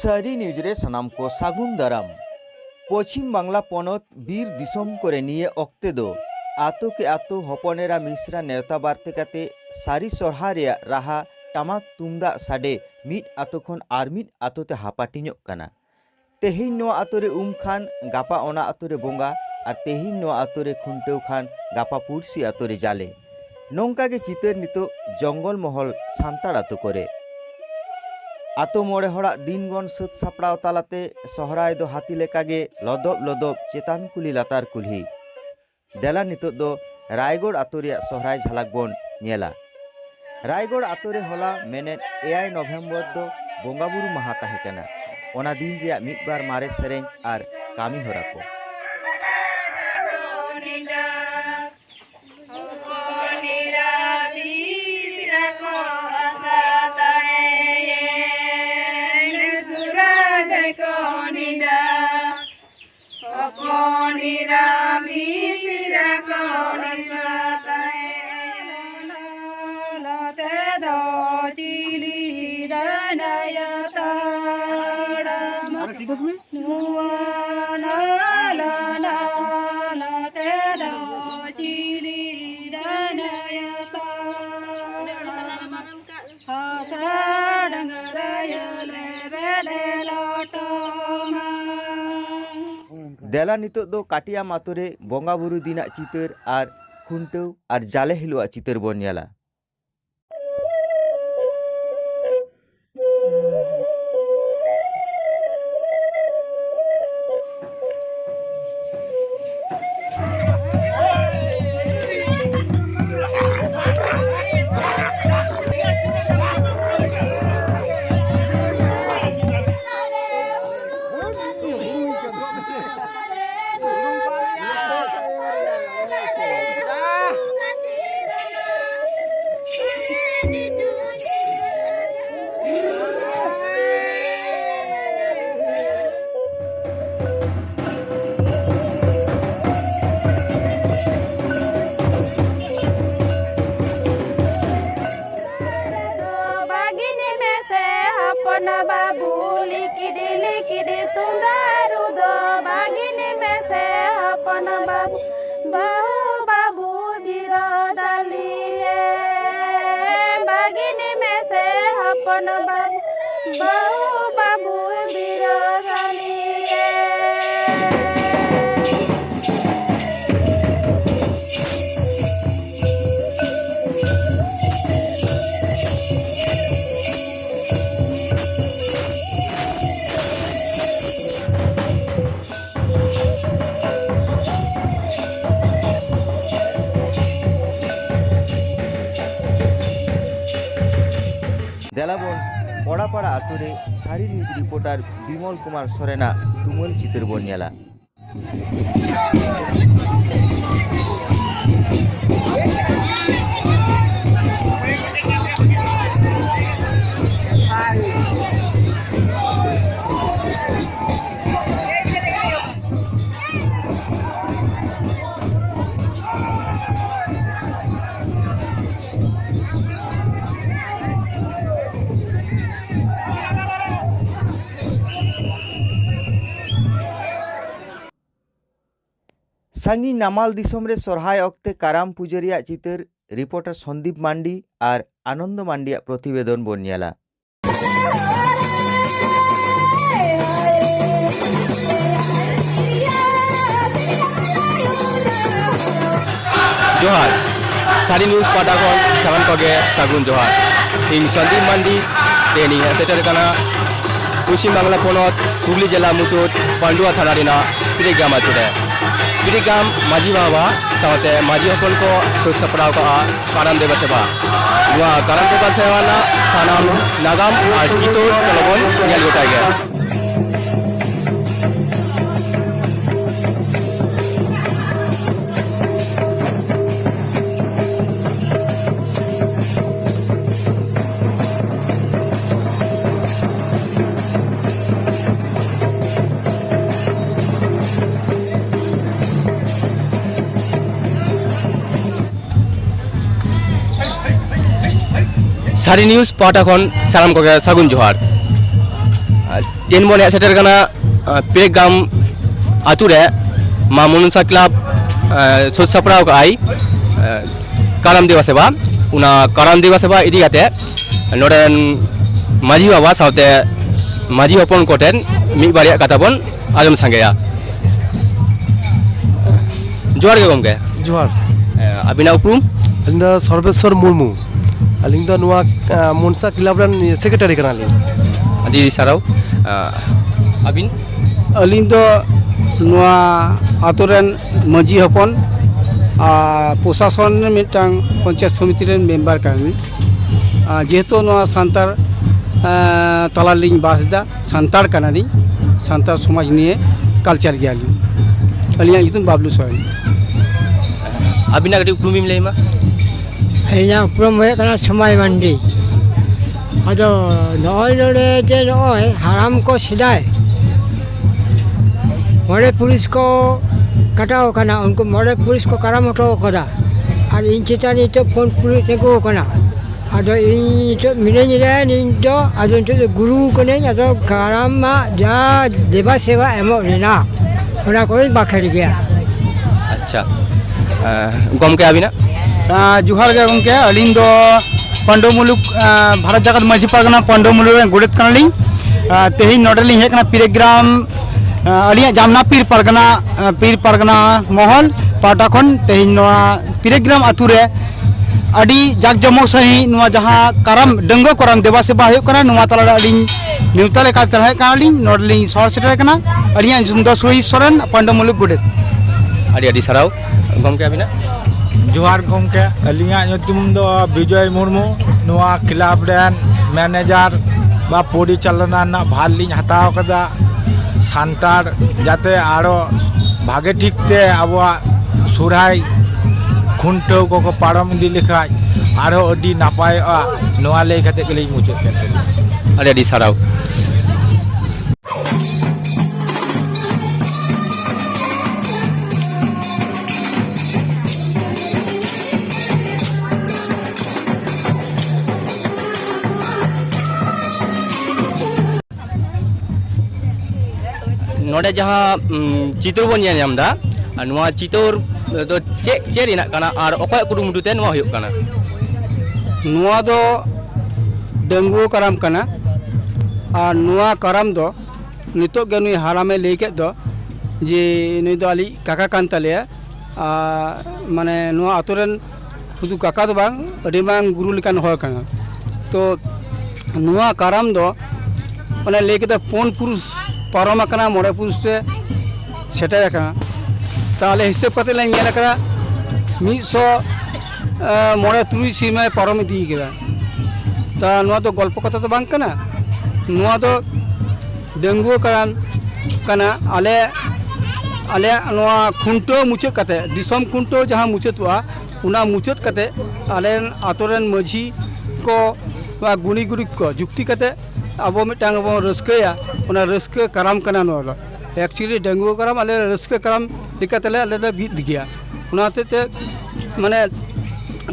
सारी न्यूज रे सनाम को सागुन दाराम। पश्चिम बांगला पनत बीर दिसम करे निये अक्ते दो आतो के आतो हपनेरा मिश्रा नेवता बारते काते सारी सोरहा रेया राहा टामाक तुमदा साडे मिट आतो खन आर मिट आतोते हापाटिñok काना। तेहिन नोआ आतोरे खान गापा ओना आतोरे बोंगा और तेहिन नोआ आतोरे खुंटेव खान गापा पुरसी आतोरे जाले। नोंका के चितर नितो जंगल महल सान्ताड़ आतो करे आतो मोड़े हड़ा दिनगण सत सापड़ाव तालाते सहराय दो हाथी लेकागे लदब लदब चेतान कुली लातार कुल्ही। देला नितो दो रायगढ़ आतो रेया सहराय झलक बन नेला। रायगढ़ आतो रे होला मेने 9 नवेम्बर दो बोंगाबुरु माहा ताहे कना। ओना दिन रेया मिदबार मारे सेरेंग आर कामी होरा को देला नितो दो काटिया मातोरे बोंगा बुरु दिना चितर आर खुंटव आर जाले हिलुआ चितर बन नेला। देलाबन पड़ापाड़ा आतुरे सारी न्यूज रिपोर्टर बिमल कुमार सोरेना तुमल चितर बन नेला। सांगी नामाल दिसम रे सोरहाय अक्ते काराम पुजरिया चितर रिपोर्टर संदीप मांडी और आनंद मांडिया प्रतिवेदन बन नेला। जोहार सारी न्यूज पाठाखन सामान कोगे सागुन जोहार इन संदीप मांडी तेनी सेटर कना पश्चिम बांगला पनत हुगली जिला मुचुत पांडुआ थाना रेना पिरिगाम आतुरे पिरिगाम माजी बाबा सावते माजी हपन को सोच सपड़ाव का कारण देवा सेवा नुआ कारण देवा सेवा ना सानाम नागाम और चितोर चलबन नेल गोटाय गया। सारी न्यूज पाठाखन सालाम को सागुन जोहार टेन बन सेटर करना पेरेग्राम आतु रे मा मनसा क्लब सोच सपराव का आई कारम देवा सेवा उना कारम देवा सेवा इदी काते नोडन माजी बाबा साउते माजी हपन कोटेन मी बारिया कथा बन आजम सांगेया जोहार के गमके जोहार अबिना उपरुम अलिंदा सर्वेश्वर मुर्मू अलिंदा नुआ मनसा क्लब रन सेक्रेटरी कना लिंग अदी साराव अबिन अलिंग दो नुआ आतोरेन मजी हपन प्रशासन मिटांग पंचायत समिति रेन मेम्बर कानी जेहेतु नुआ सांतार तलालिंग बासदा सांतार कानानी सांतार समाज निये कल्चर गियाली अलिया इतुन बाबलू सोय अबिना कटी उपरुम मिले मा अलिया उपरुम होय कना समय मंडी अदो नय नडे जे नय हराम को सिदाय मोड़े पुलिस को कटाओ कना उनको मोड़े पुलिस को कराम हटाओ करा और इन चितानी तो फोन पुलिस को कना अदो इन तो मिले निरे इन तो अदो तो गुरु कने अदो कराम मा जा देवा सेवा एमो लेना ओना कोई बाखर गया अच्छा गम के अबिना जुहार के गमके अलिंग दो पंडो मुलुक भारत जगत मजी परगना पंडो मुलुक गुड़त कनाली तेही नोडली हे कना पेरेग्राम अलिया जामना पीर परगना महल पाटा खन तेही नोआ पेरेग्राम आतु रे अडी जाक जमो सही नोआ जहां करम डंगो करम देवा सेवा होय कना नोआ तला अडी न्यूता लेका तरह काली नोडली सर सेटर कना अलिया जुंदा सुई सरन पंडो मुलुक गुड़त अडी अडी साराव गम के अबिना जोहार गमके अलिया ᱧᱩᱛᱩᱢ दो विजय मुर्मू नुआ क्लब रेन मैनेजर बा परिचालना ना भार लिंग हताव कदा सांतार जाते आरो भागे ठीक ते आबवा सुराय खुंटो को पारम इदी लेखाय आरो अडी नापाय नुआ लई खाते गली मुचत केते अडी अडी साराव नोडे जहाँ चित्र बन नामदा नुआ चित्र दो चे रिना काना और अकय कुरुमुटुते नुआ हुयुग काना नुआ दो डेंगू कराम काना और नुआ कराम दो नितो गे नुई हारामे लई के दो जे नुई दो आली काका कान तले माने नुआ आतोरेन शुधु काका दो बांग अडी बांग गुरु लेकान हर काना तो नुआ कराम दो माने लई के दो फोन पुरुष पारम कना मोड़े पुरुष से सेटर कना ताले हिसाब कते ले नेल करा 100 मोड़े तुरुई सीमा पारम दी केदा ता नुआ तो गल्प कथा तो बांग कना नुआ तो डेंगू कना आले नुआ खुंटो मुचत कते दिसम खुंटो जहां मुचतवा उना मुचत कते आले आतोरेन मझी को गुणी गुरी को जुक्ति कते अब मिटांग अब रस्कया उना रस्क कराम कना नो एक्चुअली डेंगू कराम आले रस्क कराम दिक्कतले आले द बीत गया उनाते ते माने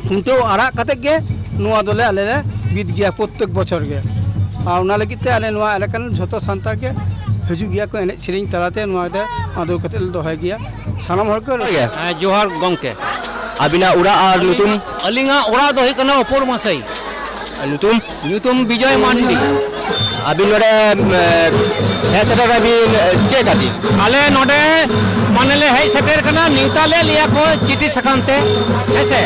खुंटो आरा कते गे नुआ दोले आले बीत गया प्रत्येक बछर गे आ उना लगिते आले नुआ एलाकन झतो संतार के हजू गया को एने सिरिंग तलाते नुआ दे आदो कते दोहाय गया सानाम हर को जोहार गमके अबिना उरा और नुतुम अलिंगा ओरा दो हिकना अपोर मासई नुतुम ᱧᱩᱛᱩᱢ विजय मांडी अबिन नोडे हे सेटर अबिन चे कादी आले नोडे मानेले हे सेटर कना न्यूता ले लिया को चिठी सकांते हेसे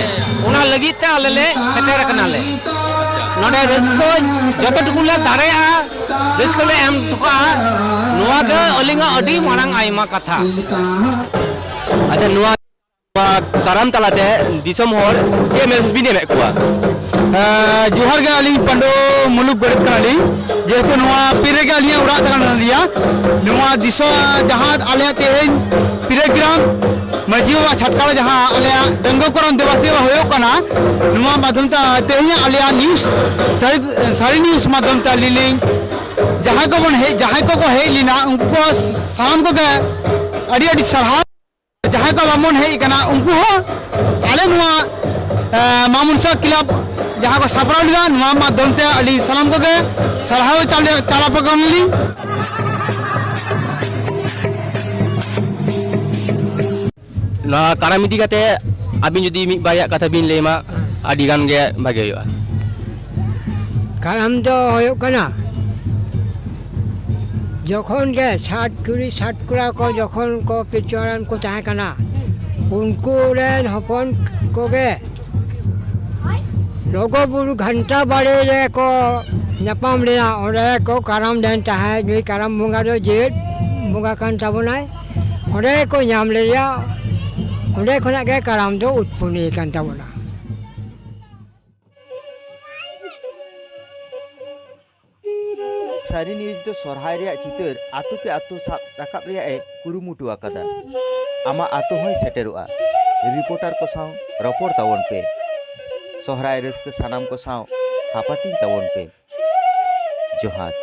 उना लगिते आले ले सेटर कना ले नोडे रस्को जतो टुकुला दारेआ रस्को ले एम टुका नुआ के अलिंगा अडी मारांग आइमा कथा अच्छा नुआ करम तलाते दिसम होर चे मेसेज भी ने मेकुआ जोहार के अली पंडो मुलुक गड़त कनाली जेहेतु नुआ पीरे के अलिया उड़ा तकन लिया नुआ दिसो जहां आले तेहेन पेरेग्राम मजीवा छटकाला जहां आले डंगो करन देवासेवा होयो कना नुआ माध्यम ता तेहेन आले न्यूज़ सारी न्यूज़ माध्यम ता लिलिंग जहां को बन हे जहां को हे लिना उनको साम को के अडी अडी सलाह जहां को बामन हे कना उनको हो आले नुआ मामुनसा क्लब जहाँ को सापड़ा लिया नवा माध्यम ते अली सलाम को के सलाह चाला पकम ली ना काराम इदी कते अबिन जुदी मी बाया कथा बिन लेमा आदि गान गे भागे हुआ কারণ তো হয়ে কানা যখন গে 60 কুড়া को যখন को पिचोरन को चाहे कना उनको रेन हपन को गे लोगो बुरु घंटा बड़े रे को नपाम लेना और को करम देन चाहे जो करम बुंगा जो जेट बुंगा कान ताबनाय और को नाम ले लिया और खना गे करम जो उत्पन्न कान ताबना सारी न्यूज तो सोरहाय रे चितर आतु के आतु साब राकाब रे ए कुरुमुटु आकादा आमा आतु होय सेटेरुआ रिपोर्टर को साव रपोर तावन पे सोहराय रस्क सानाम को साव हापाटिन तावन पे जोहार।